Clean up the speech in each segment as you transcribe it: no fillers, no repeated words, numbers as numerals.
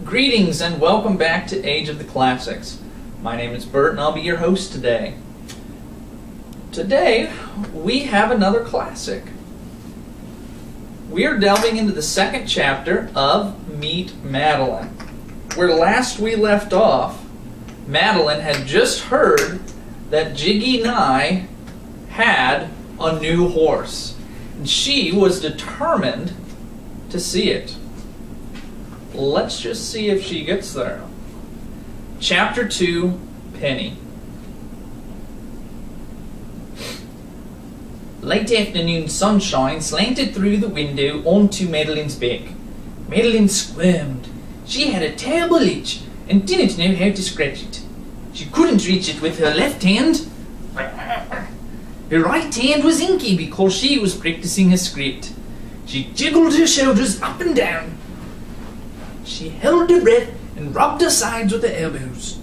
Greetings and welcome back to Age of the Classics. My name is Bert and I'll be your host today. Today we have another classic. We are delving into the second chapter of Meet Madeline. Where last we left off, Madeline had just heard that Jiggy Nye had a new horse, and she was determined to see it. Let's just see if she gets there. Chapter 2, Penny. Late afternoon sunshine slanted through the window onto Madeline's back. Madeline squirmed. She had a terrible itch and didn't know how to scratch it. She couldn't reach it with her left hand. Her right hand was inky because she was practicing her script. She jiggled her shoulders up and down. She held her breath and rubbed her sides with her elbows.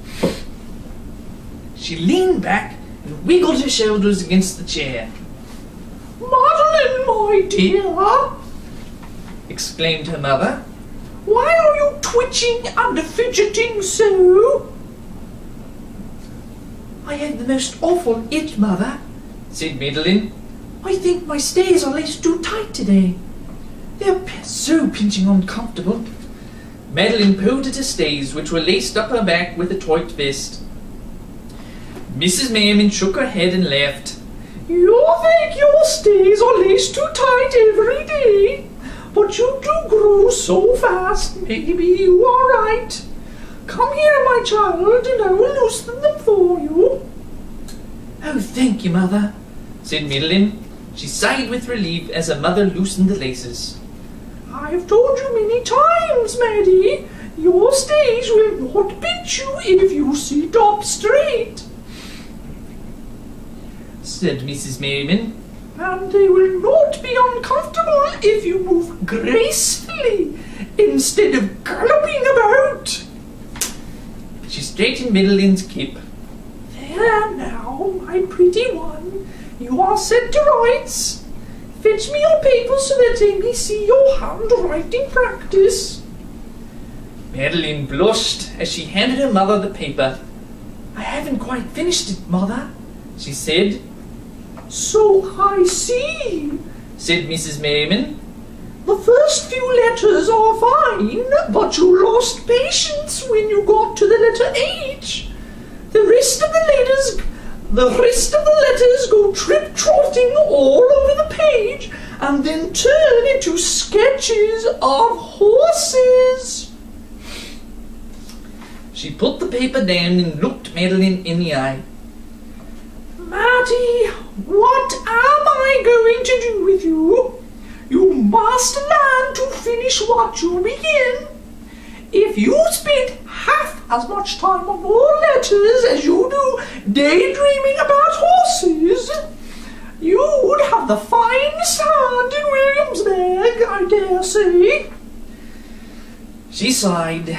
She leaned back and wiggled her shoulders against the chair. "Madeline, my dear," exclaimed her mother, "why are you twitching and fidgeting so?" "I have the most awful itch, Mother," said Madeline. "I think my stays are laced too tight today. They're so pinching uncomfortable." Madeline pulled at her stays, which were laced up her back with a tight vest. Mrs. Merriman shook her head and laughed. "You think your stays are laced too tight every day, but you do grow so fast. Maybe you are right. Come here, my child, and I will loosen them for you." "Oh, thank you, Mother," said Madeline. She sighed with relief as her mother loosened the laces. "I've told you many times, Maddie, your stays will not pinch you if you sit up straight," said Mrs. Merriman. "And they will not be uncomfortable if you move gracefully instead of galloping about." She straightened Madeline's cape. "There now, my pretty one, you are set to rights. Fetch me your papers so that I may see your handwriting practice." Madeline blushed as she handed her mother the paper. "I haven't quite finished it, Mother," she said. "So I see," said Mrs. Merriman. "The first few letters are fine, but you lost patience when you got to the letter H. The rest of the letters go trip-trotting all over the page and then turn into sketches of horses." She put the paper down and looked Madeline in the eye. "Maddie, what am I going to do with you? You must learn to finish what you begin. If you spent half as much time on your letters as you do daydreaming about horses, you would have the finest hand in Williamsburg, I dare say." She sighed.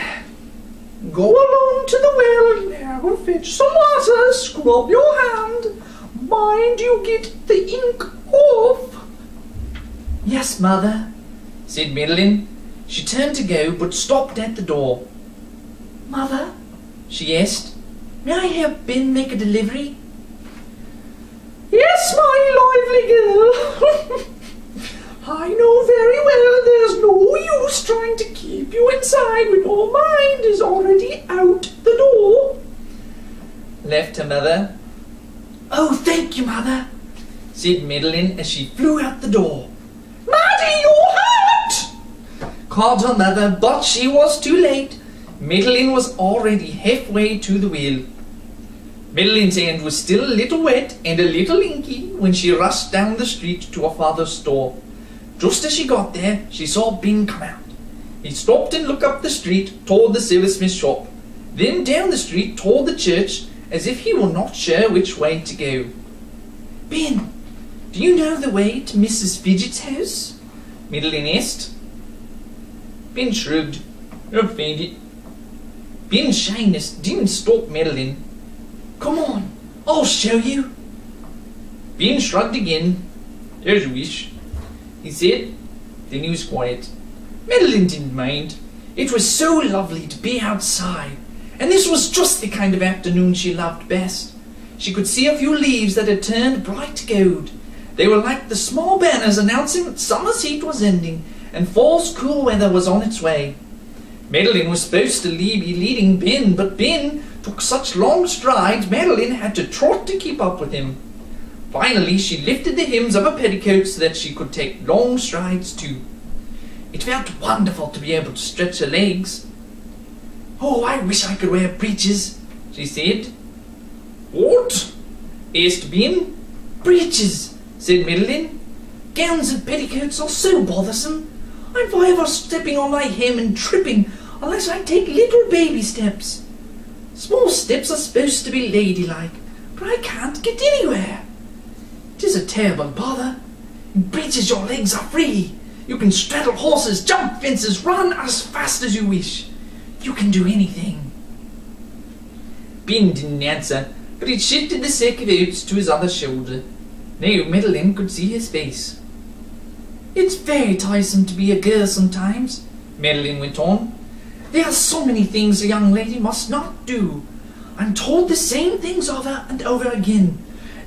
"Go along to the well now, fetch some water, scrub your hand. Mind you get the ink off." "Yes, Mother," said Madeline. She turned to go, but stopped at the door. "Mother," she asked, "may I help Ben make a delivery?" "Yes, my lively girl. I know very well there's no use trying to keep you inside when your mind is already out the door," laughed her mother. "Oh, thank you, Mother," said Madeline as she flew out the door. "Maddie, you're hurt!" called her mother, but she was too late. Madeline was already halfway to the wheel. Madeline's hand was still a little wet and a little inky when she rushed down the street to her father's store. Just as she got there, she saw Ben come out. He stopped and looked up the street toward the silversmith's shop, then down the street toward the church, as if he were not sure which way to go. "Ben, do you know the way to Mrs. Fidget's house?" Madeline asked. Ben shrugged. "I've found it." Ben's shyness didn't stop Madeline. "Come on, I'll show you." Ben shrugged again. "As you wish," he said. Then he was quiet. Madeline didn't mind. It was so lovely to be outside, and this was just the kind of afternoon she loved best. She could see a few leaves that had turned bright gold. They were like the small banners announcing that summer's heat was ending and fall's cool weather was on its way. Madeline was supposed to be leading Ben, but Ben took such long strides Madeline had to trot to keep up with him. Finally, she lifted the hems of her petticoat so that she could take long strides too. It felt wonderful to be able to stretch her legs. "Oh, I wish I could wear breeches," she said. "What?" asked Ben. "Breeches," said Madeline. "Gowns and petticoats are so bothersome. I'm forever stepping on my hem and tripping unless I take little baby steps. Small steps are supposed to be ladylike, but I can't get anywhere. It is a terrible bother. In breeches your legs are free. You can straddle horses, jump fences, run as fast as you wish. You can do anything." Ben didn't answer, but he shifted the sack of oats to his other shoulder. Now Madeline could see his face. "It's very tiresome to be a girl sometimes," Madeline went on. "There are so many things a young lady must not do. I'm told the same things over and over again.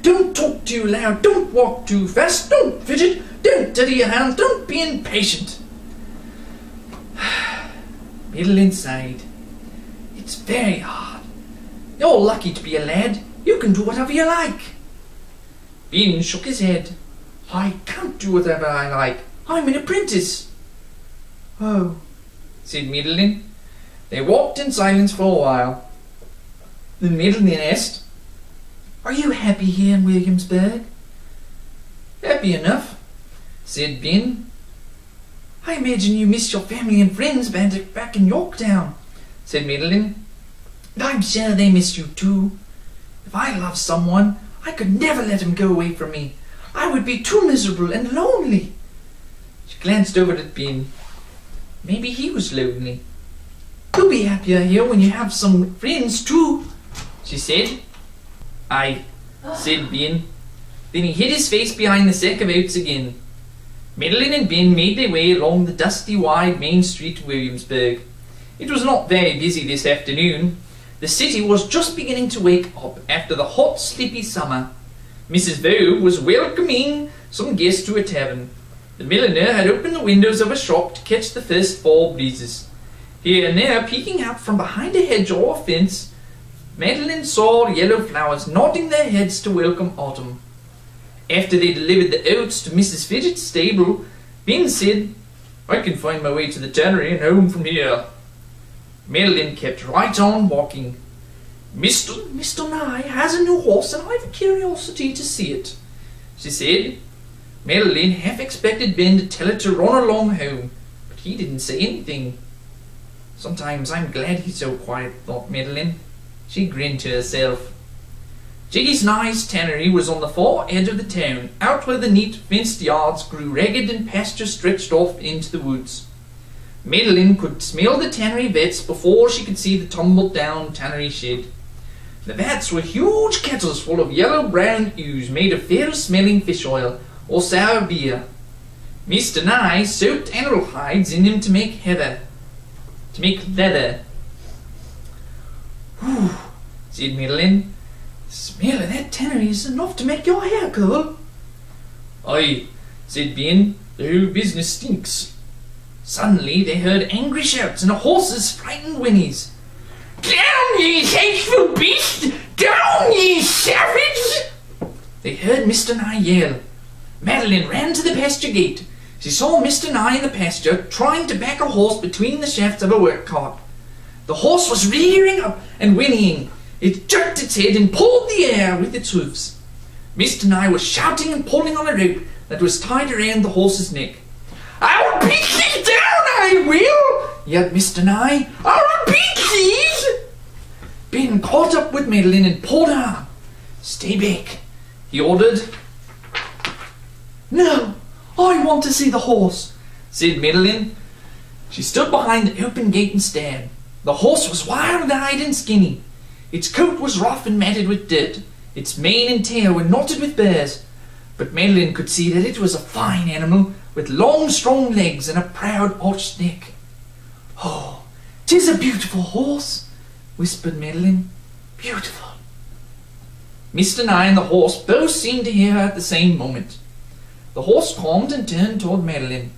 Don't talk too loud, don't walk too fast, don't fidget, don't dirty your hands, don't be impatient." Madeline sighed. "It's very hard. You're lucky to be a lad. You can do whatever you like." Ben shook his head. "I can't do whatever I like. I'm an apprentice." "Oh," said Madeline. They walked in silence for a while. Then Madeline asked, "Are you happy here in Williamsburg?" "Happy enough," said Ben. "I imagine you miss your family and friends back in Yorktown," said Madeline. "I'm sure they miss you too. If I loved someone, I could never let him go away from me. I would be too miserable and lonely." She glanced over at Ben. Maybe he was lonely. "You'll be happier here when you have some friends too," she said. "Aye," said Ben. Then he hid his face behind the sack of oats again. Madeline and Ben made their way along the dusty, wide main street of Williamsburg. It was not very busy this afternoon. The city was just beginning to wake up after the hot, sleepy summer. Mrs. Vaux was welcoming some guests to a tavern. The milliner had opened the windows of a shop to catch the first fall breezes. Here and there, peeking out from behind a hedge or a fence, Madeline saw yellow flowers nodding their heads to welcome autumn. After they delivered the oats to Mrs. Fidget's stable, Ben said, "I can find my way to the tannery and home from here." Madeline kept right on walking. Mr. Nye has a new horse and I've a curiosity to see it," she said. Madeline half expected Ben to tell her to run along home, but he didn't say anything. "Sometimes I'm glad he's so quiet," thought Madeline. She grinned to herself. Jiggy's Nye's tannery was on the far edge of the town, out where the neat fenced yards grew ragged and pasture stretched off into the woods. Madeline could smell the tannery vats before she could see the tumbled-down tannery shed. The vats were huge kettles full of yellow-brown ooze made of fair-smelling fish oil or sour beer. Mr. Nye soaked animal hides in them to make leather. "Whew," said Madeline. "The smell of that tannery is enough to make your hair curl." "Aye," said Ben. "The whole business stinks." Suddenly they heard angry shouts and a horse's frightened whinnies. "Down, ye hateful beast! Down, ye savage!" They heard Mr. Nye yell. Madeline ran to the pasture gate. She saw Mr. Nye in the pasture trying to back a horse between the shafts of a work cart. The horse was rearing up and whinnying. It jerked its head and pulled the air with its hoofs. Mr. Nye was shouting and pulling on a rope that was tied around the horse's neck. "I'll beat thee down, I will!" yelled Mr. Nye. "I'll beat thee!" Ben caught up with Madeline and pulled her arm. "Stay back," he ordered. "No, I want to see the horse," said Madeline. She stood behind the open gate and stared. The horse was wild-eyed and skinny. Its coat was rough and matted with dirt. Its mane and tail were knotted with burrs. But Madeline could see that it was a fine animal with long, strong legs and a proud, arched neck. "Oh," 'Tis a beautiful horse, whispered Madeline. Beautiful. Mr. Nye and the horse both seemed to hear her at the same moment. The horse calmed and turned toward Madeline.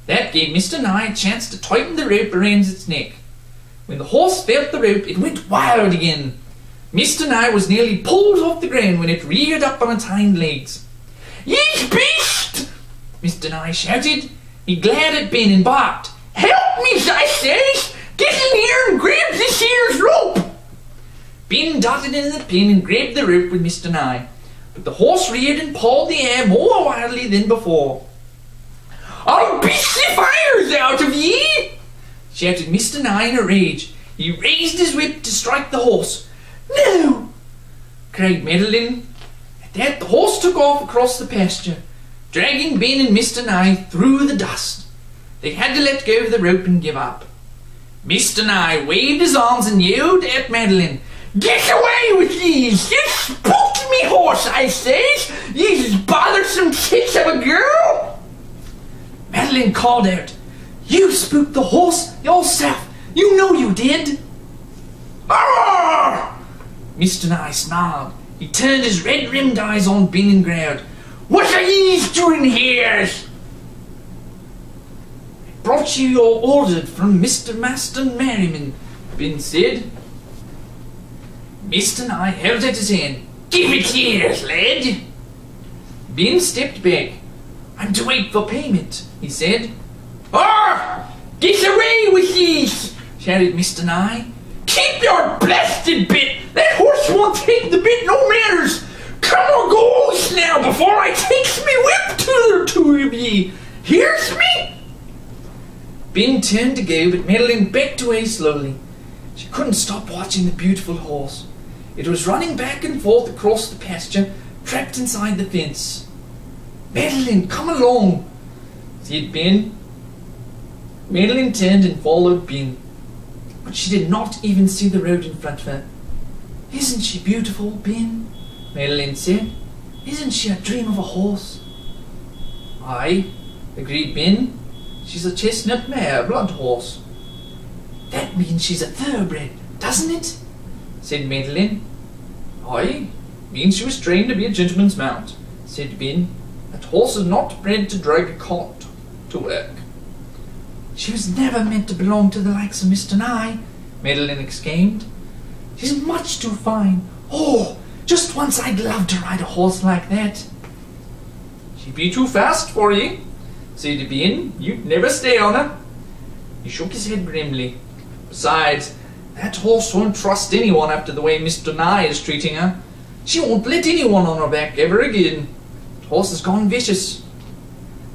That gave Mr. Nye a chance to tighten the rope around its neck. When the horse felt the rope, it went wild again. Mr. Nye was nearly pulled off the ground when it reared up on its hind legs. "Ye beast!" Mr. Nye shouted. He glared at Ben and barked. "Help me, I says! Get in here and grab this here's rope!" Ben darted into the pen and grabbed the rope with Mr. Nye, but the horse reared and pawed the air more wildly than before. "I'll beat the fires out of ye!" shouted Mr. Nye in a rage. He raised his whip to strike the horse. "No!" cried Madeline. At that the horse took off across the pasture, dragging Ben and Mr. Nye through the dust. They had to let go of the rope and give up. Mr. Nye waved his arms and yelled at Madeline. "Get away with these! You spooked me, horse, I says! You bothersome kids of a girl!" Madeline called out, "You spooked the horse yourself! You know you did!" "Arrgh!" Mr. Nye snarled. He turned his red-rimmed eyes on Ben and growled, "What are yous doing here?" "I brought you your order from Mr. Master Merriman," Ben said. Mr. Nye held out his hand. "Give it here, lad." Ben stepped back. "I'm to wait for payment," he said. "Arrgh! Get away with these!" shouted Mr. Nye. "Keep your blasted bit! That horse won't take the bit, no matters! Come or goes now before I takes me whip to the two of ye! Hears me?" Ben turned to go, but Madeline backed away slowly. She couldn't stop watching the beautiful horse. It was running back and forth across the pasture, trapped inside the fence. "Madeline, come along," said Ben. Madeline turned and followed Ben, but she did not even see the road in front of her. "Isn't she beautiful, Ben?" Madeline said. "Isn't she a dream of a horse?" "Aye," agreed Ben. "She's a chestnut mare, blood horse." "That means she's a thoroughbred, doesn't it?" said Madeline. "Aye, means she was trained to be a gentleman's mount," said Ben. "That horse is not bred to drag a cart to work." "She was never meant to belong to the likes of Mr. Nye," Madeline exclaimed. "She's much too fine. Oh, just once I'd love to ride a horse like that." "She'd be too fast for ye," said Ben. "You'd never stay on her." He shook his head grimly. "Besides, that horse won't trust anyone after the way Mr. Nye is treating her. She won't let anyone on her back ever again. The horse has gone vicious."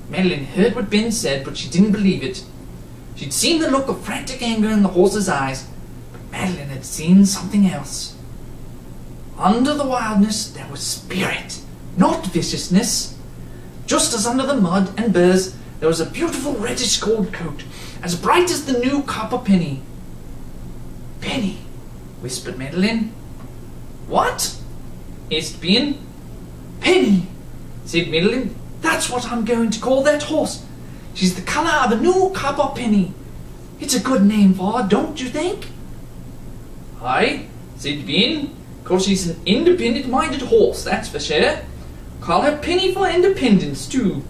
Madeline heard what Ben said, but she didn't believe it. She'd seen the look of frantic anger in the horse's eyes, but Madeline had seen something else. Under the wildness there was spirit, not viciousness. Just as under the mud and burrs there was a beautiful reddish gold coat, as bright as the new copper penny. "Penny," whispered Madeline. "What?" asked Ben. "Penny," said Madeline. "That's what I'm going to call that horse. She's the colour of a new copper penny. It's a good name for her, don't you think?" "Aye," said Ben, "'cause she's an independent-minded horse, that's for sure. Call her Penny for independence, too."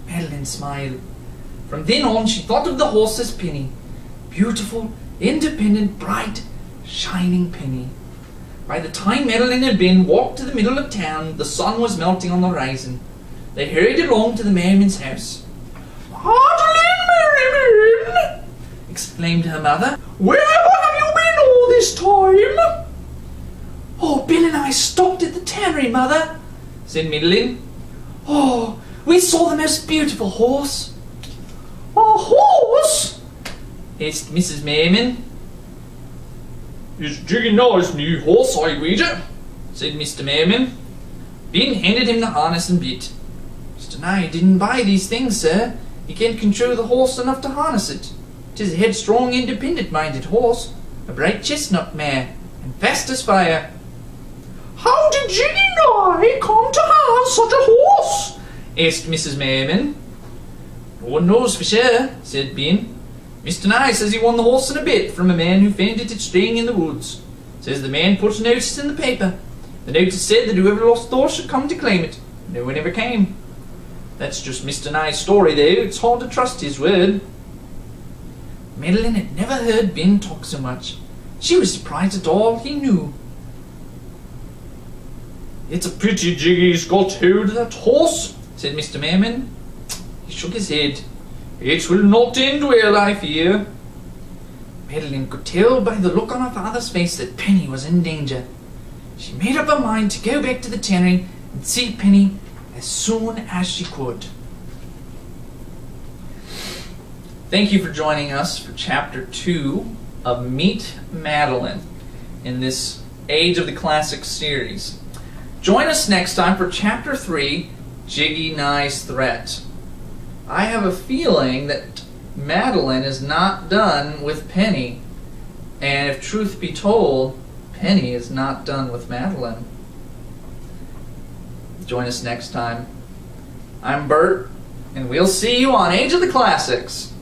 Madeline smiled. From then on she thought of the horse as Penny. Beautiful, independent, bright, shining Penny. By the time Madeline and Ben walked to the middle of town, the sun was melting on the horizon. They hurried along to the Merriman's house. "Madeline Merriman!" exclaimed her mother. "Where have you been all this time?" "Oh, Ben and I stopped at the tannery, Mother," said Madeline. "Oh, we saw the most beautiful horse." "A horse?" asked Mrs. Merriman. "It's Jiggy Nye's new horse, I wager," said Mr. Merriman. Ben handed him the harness and bit. "Mr. Nye didn't buy these things, sir. He can't control the horse enough to harness it. 'Tis a headstrong, independent-minded horse, a bright chestnut mare, and fast as fire." "How did Jiggy Nye come to have such a horse?" asked Mrs. Merriman. "No one knows for sure," said Ben. Mr. Nye says he won the horse in a bit from a man who found it straying in the woods. Says the man put a notice in the paper. The notice said that whoever lost the horse should come to claim it. No one ever came. That's just Mr. Nye's story, though. It's hard to trust his word. Madeline had never heard Ben talk so much. She was surprised at all he knew. "It's a pity Jiggy's got hold of that horse," said Mr. Merriman. He shook his head. "It will not end well, I fear." Madeline could tell by the look on her father's face that Penny was in danger. She made up her mind to go back to the tannery and see Penny as soon as she could. Thank you for joining us for Chapter 2 of Meet Madeline in this Age of the Classics series. Join us next time for Chapter 3, Jiggy Nye's Threat. I have a feeling that Madeline is not done with Penny, and if truth be told, Penny is not done with Madeline. Join us next time. I'm Bert, and we'll see you on Age of the Classics.